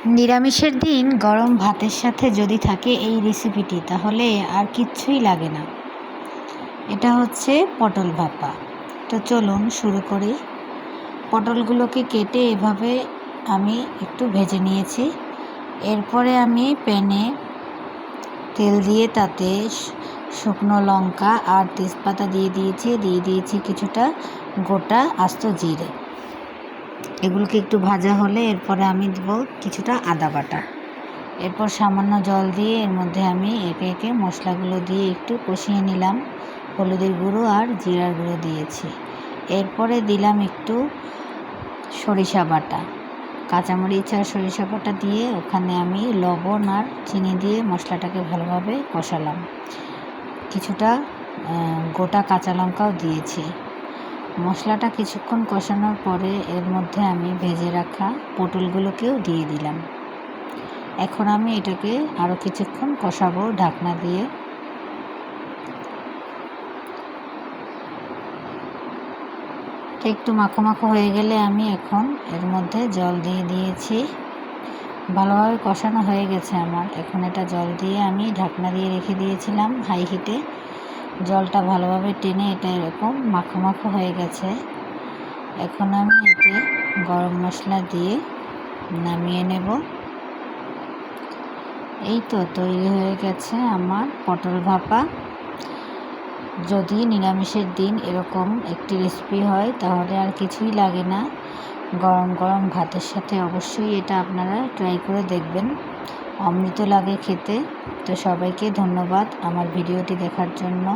নিরামিষের দিন গরম ভাতের সাথে যদি থাকে এই রেসিপিটি, তাহলে আর কিচ্ছুই লাগে না। এটা হচ্ছে পটল ভাপা। তো চলুন শুরু করি। পটলগুলোকে কেটে এভাবে আমি একটু ভেজে নিয়েছি। এরপরে আমি প্যানে তেল দিয়ে তাতে শুকনো লঙ্কা আর তেজপাতা দিয়ে দিয়েছি কিছুটা গোটা আস্ত জিরে। এগুলোকে একটু ভাজা হলে এরপরে আমি দেবো কিছুটা আদা বাটা। এরপর সামান্য জল দিয়ে এর মধ্যে আমি একে একে মশলাগুলো দিয়ে একটু কষিয়ে নিলাম। হলুদের গুঁড়ো আর জিরার গুঁড়ো দিয়েছি। এরপরে দিলাম একটু সরিষা বাটা, কাঁচামরিচ আর সরিষা বাটা দিয়ে ওখানে আমি লবণ আর চিনি দিয়ে মশলাটাকে ভালোভাবে কষালাম। কিছুটা গোটা কাঁচা লঙ্কাও দিয়েছি। মশলাটা কিছুক্ষণ কষানোর পরে এর মধ্যে আমি ভেজে রাখা পটলগুলোকেও দিয়ে দিলাম। এখন আমি এটাকে আরও কিছুক্ষণ কষাবো ঢাকনা দিয়ে। একটু মাখো মাখো হয়ে গেলে আমি এখন এর মধ্যে জল দিয়ে দিয়েছি। ভালোভাবে কষানো হয়ে গেছে আমার। এখন এটা জল দিয়ে আমি ঢাকনা দিয়ে রেখে দিয়েছিলাম হাই হিটে। জলটা ভালোভাবে টেনে এটা এরকম মাখো মাখো হয়ে গেছে। এখন আমি এতে গরম মশলা দিয়ে নামিয়ে নেব। এই তো তৈরি হয়ে গেছে আমার পটল ভাপা। যদি নিরামিষের দিন এরকম একটি রেসিপি হয় তাহলে আর কিছুই লাগে না। গরম গরম ভাতের সাথে অবশ্যই এটা আপনারা ট্রাই করে দেখবেন। অমৃত লাগে খেতে। তো সবাইকে ধন্যবাদ আমার ভিডিওটি দেখার জন্য।